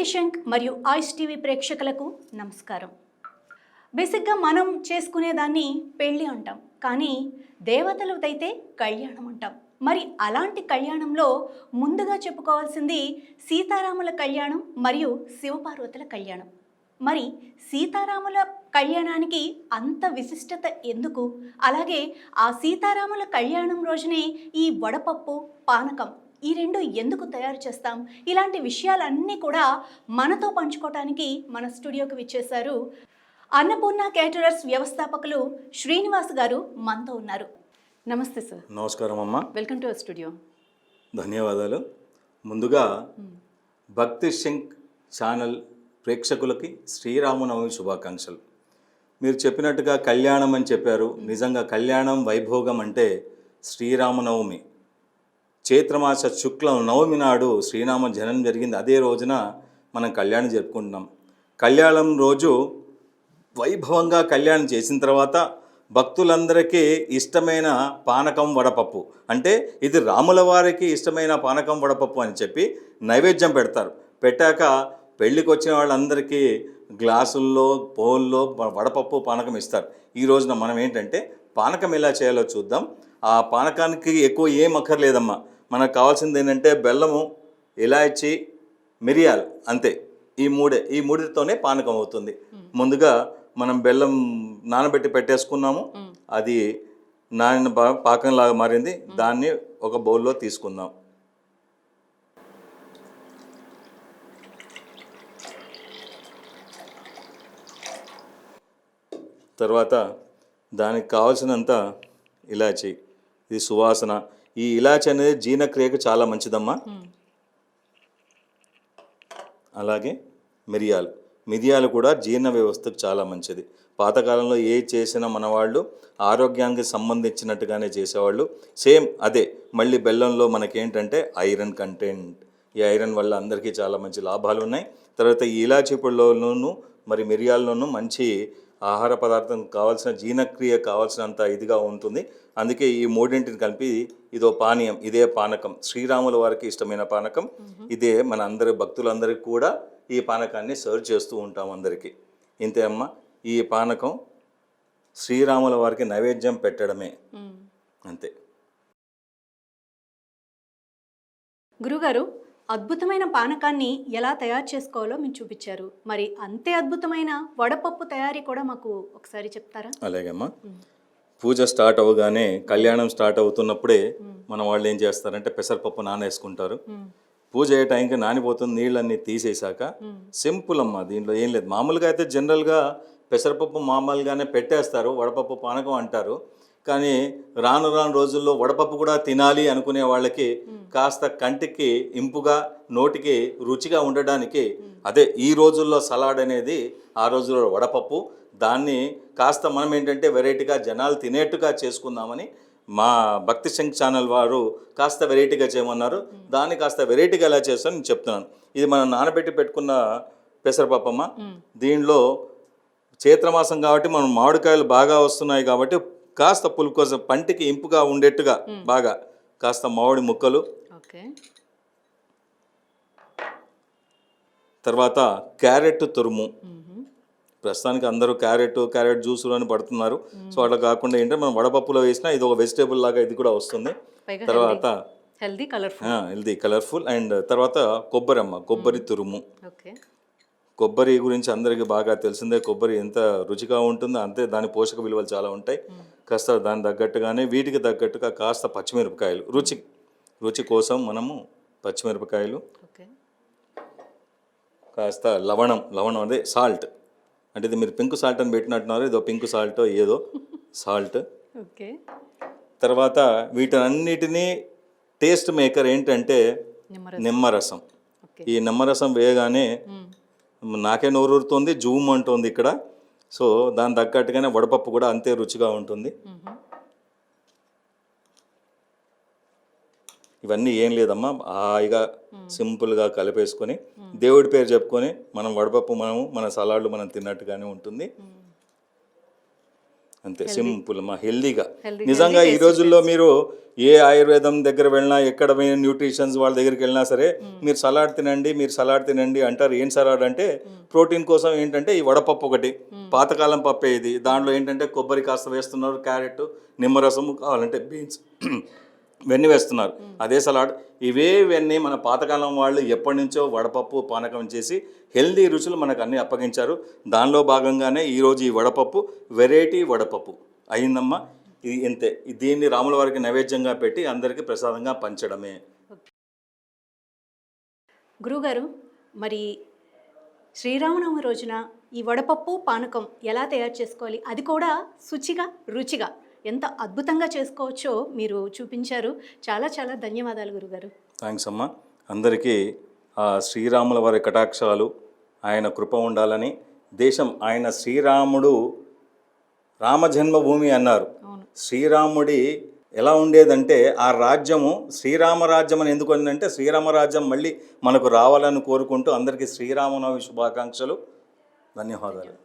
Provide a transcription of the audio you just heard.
భక్తిశంక్ మరియు ఆయిస్ టీవీ ప్రేక్షకులకు నమస్కారం. బేసిక్గా మనం చేసుకునేదాన్ని పెళ్ళి అంటాం, కానీ దేవతలదైతే కళ్యాణం అంటాం. మరి అలాంటి కళ్యాణంలో ముందుగా చెప్పుకోవాల్సింది సీతారాముల కళ్యాణం మరియు శివపార్వతుల కళ్యాణం. మరి సీతారాముల కళ్యాణానికి అంత విశిష్టత ఎందుకు? అలాగే ఆ సీతారాముల కళ్యాణం రోజునే ఈ వడపప్పు, పానకం ఈ రెండు ఎందుకు తయారు చేస్తాం? ఇలాంటి విషయాలన్నీ కూడా మనతో పంచుకోవటానికి మన స్టూడియోకి విచ్చేశారు అన్నపూర్ణ కేటరర్స్ వ్యవస్థాపకులు శ్రీనివాస్ గారు మనతో ఉన్నారు. నమస్తే సార్. నమస్కారం అమ్మా. Welcome to our studio. ధన్యవాదాలు. ముందుగా భక్తి శంక్ ఛానల్ ప్రేక్షకులకి శ్రీరామనవమి శుభాకాంక్షలు. మీరు చెప్పినట్టుగా కళ్యాణం అని చెప్పారు. నిజంగా కళ్యాణం వైభోగం అంటే శ్రీరామనవమి, చైత్రమాస శుక్ల నవమి నాడు శ్రీరామ జననం జరిగింది. అదే రోజున మనం కళ్యాణం జరుపుకుంటున్నాం. కళ్యాణం రోజు వైభవంగా కళ్యాణం చేసిన తర్వాత భక్తులందరికీ ఇష్టమైన పానకం వడపప్పు, అంటే ఇది రాముల వారికి ఇష్టమైన పానకం వడపప్పు అని చెప్పి నైవేద్యం పెడతారు. పెట్టాక పెళ్ళికి వచ్చిన వాళ్ళందరికీ గ్లాసుల్లో బౌల్లో వడపప్పు పానకం ఇస్తారు. ఈ రోజున మనం ఏంటంటే పానకం ఎలా చేయాలో చూద్దాం. ఆ పానకానికి ఎక్కువ ఏం అక్కర్లేదమ్మా. మనకు కావాల్సింది ఏంటంటే బెల్లము, ఇలాచి, మిరియాలు, అంతే. ఈ మూడితోనే పానకం అవుతుంది. ముందుగా మనం బెల్లం నానబెట్టి పెట్టేసుకున్నాము. అది నానిన పాకంలాగా మారింది. దాన్ని ఒక బౌల్లో తీసుకుందాం. తర్వాత దానికి కావాల్సినంత ఇలాచి, ఇది సువాసన. ఈ ఇలాచి అనేది జీర్ణక్రియకు చాలా మంచిదమ్మా. అలాగే మిరియాలు కూడా జీర్ణ వ్యవస్థకు చాలా మంచిది. పాతకాలంలో ఏ చేసినా మన వాళ్ళు ఆరోగ్యానికి సంబంధించినట్టుగానే చేసేవాళ్ళు. సేమ్ అదే మళ్ళీ బెల్లంలో మనకేంటంటే ఐరన్ కంటెంట్. ఈ ఐరన్ వల్ల అందరికీ చాలా మంచి లాభాలు ఉన్నాయి. తర్వాత ఈ ఇలాచి పొడిలోనూ మరి మిరియాల్లోనూ మంచి ఆహార పదార్థం కావాల్సిన జీర్ణక్రియ కావాల్సినంత ఇదిగా ఉంటుంది. అందుకే ఈ మూడింటిని కలిపి ఇదో పానీయం, ఇదే పానకం. శ్రీరాముల వారికి ఇష్టమైన పానకం ఇదే. మన అందరి భక్తులందరికీ కూడా ఈ పానకాన్ని సర్వ్ చేస్తూ ఉంటాం అందరికీ. ఇంతే అమ్మ. ఈ పానకం శ్రీరాముల వారికి నైవేద్యం పెట్టడమే, అంతే. గురుగారు, అద్భుతమైన పానకాన్ని ఎలా తయారు చేసుకోవాలో మీరు చూపించారు. మరి అంతే అద్భుతమైన వడపప్పు తయారీ కూడా మాకు ఒకసారి చెప్తారా? అలాగేమ్మా. పూజ స్టార్ట్ అవ్వగానే, కళ్యాణం స్టార్ట్ అవుతున్నప్పుడే మన వాళ్ళు ఏం చేస్తారంటే పెసరపప్పు నానేసుకుంటారు. పూజ అయ్యే టైంకి నానిపోతుంది. నీళ్ళన్నీ తీసేశాక సింపుల్ అమ్మ. దీంట్లో ఏం లేదు. మామూలుగా అయితే జనరల్గా పెసరపప్పు మామూలుగానే పెట్టేస్తారు, వడపప్పు పానకం అంటారు. కానీ రాను రోజుల్లో వడపప్పు కూడా తినాలి అనుకునే వాళ్ళకి కాస్త కంటికి ఇంపుగా, నోటికి రుచిగా ఉండడానికి అదే ఈ రోజుల్లో సలాడ్ అనేది ఆ రోజుల్లో వడపప్పు. దాన్ని కాస్త మనం ఏంటంటే వెరైటీగా జనాలు తినేట్టుగా చేసుకుందామని మా భక్తి శంక్ ఛానల్ వారు కాస్త వెరైటీగా చేయమన్నారు. దాన్ని కాస్త వెరైటీగా ఎలా చేస్తాను నేను చెప్తున్నాను. ఇది మనం నానబెట్టి పెట్టుకున్న పెసరపప్పు అమ్మ. దీనిలో చైత్రమాసం కాబట్టి మనం మామిడికాయలు బాగా వస్తున్నాయి కాబట్టి కాస్త పులుపు కోసం పంటికి ఇంపుగా ఉండేట్టుగా బాగా కాస్త మామిడి ముక్కలు, తర్వాత క్యారెట్ తురుము. ప్రస్తుతానికి అందరూ క్యారెట్ జ్యూసులు అని పడుతున్నారు. సో అట్లా కాకుండా ఏంటంటే మనం వడపప్పులో వేసినా ఇది ఒక వెజిటేబుల్ లాగా ఇది కూడా వస్తుంది. తర్వాత హెల్దీ కలర్ఫుల్. అండ్ తర్వాత కొబ్బరి తురుము. కొబ్బరి గురించి అందరికీ బాగా తెలిసిందే. కొబ్బరి ఎంత రుచిగా ఉంటుందో అంతే దాని పోషక విలువలు చాలా ఉంటాయి. కాస్త దాని తగ్గట్టుగానే వీటికి తగ్గట్టుగా కాస్త పచ్చిమిరపకాయలు, రుచి కోసం మనము పచ్చిమిరపకాయలు, కాస్త లవణం అదే సాల్ట్. అంటే ఇది మీరు పింక్ సాల్ట్ అని పెట్టినట్టున్నారు, ఇదో పింక్ సాల్ట్ ఏదో సాల్ట్. తర్వాత వీటన్నిటినీ టేస్ట్ మేకర్ ఏంటంటే నిమ్మరసం. ఈ నిమ్మరసం వేయగానే నాకే నోరూరుతుంది, జూమ్ అంటుంది ఇక్కడ. సో దాని తగ్గట్టుగానే వడపప్పు కూడా అంతే రుచిగా ఉంటుంది. ఇవన్నీ ఏం లేదమ్మా, హాయిగా సింపుల్గా కలిపేసుకొని దేవుడి పేరు చెప్పుకొని మనం వడపప్పు మన సలాడ్లు మనం తిన్నట్టుగానే ఉంటుంది. అంతే సింపుల్ మా హెల్దీగా. Healthy, నిజంగా ఈ రోజుల్లో మీరు ఏ ఆయుర్వేదం దగ్గర వెళ్ళినా ఎక్కడ న్యూట్రిషన్స్ వాళ్ళ దగ్గరికి వెళ్ళినా సరే మీరు సలాడ్ తినండి అంటారు. ఏం సలాడ్ అంటే ప్రోటీన్ కోసం ఏంటంటే ఈ వడపప్పు ఒకటి, పాతకాలం పప్పే ఇది. దాంట్లో ఏంటంటే కొబ్బరి కాస్త వేస్తున్నారు, క్యారెట్, నిమ్మరసము, కావాలంటే బీన్స్ ఇవన్నీ వేస్తున్నారు. అదే సలాడ్. ఇవన్నీ మన పాతకాలం వాళ్ళు ఎప్పటి నుంచో వడపప్పు పానకం చేసి హెల్దీ రుచులు మనకు అన్నీ అప్పగించారు. దానిలో భాగంగానే ఈరోజు ఈ వడపప్పు వెరైటీ వడపప్పు అయిందమ్మా. ఇది ఇంతే. దీన్ని రాముల వారికి నైవేద్యంగా పెట్టి అందరికీ ప్రసాదంగా పంచడమే. గురువుగారు, మరి శ్రీరామనవమి రోజున ఈ వడపప్పు పానకం ఎలా తయారు చేసుకోవాలి, అది కూడా శుచిగా రుచిగా ఎంత అద్భుతంగా చేసుకోవచ్చో మీరు చూపించారు. చాలా చాలా ధన్యవాదాలు గురుగారు. థ్యాంక్స్ అమ్మా. అందరికీ ఆ శ్రీరాముల వారి కటాక్షాలు, ఆయన కృప ఉండాలని. దేశం ఆయన శ్రీరాముడు రామజన్మభూమి అన్నారు. శ్రీరాముడి ఎలా ఉండేదంటే ఆ రాజ్యము శ్రీరామరాజ్యం అని ఎందుకు అందంటే శ్రీరామరాజ్యం మళ్ళీ మనకు రావాలని కోరుకుంటూ అందరికీ శ్రీరామనవమి శుభాకాంక్షలు. ధన్యవాదాలు.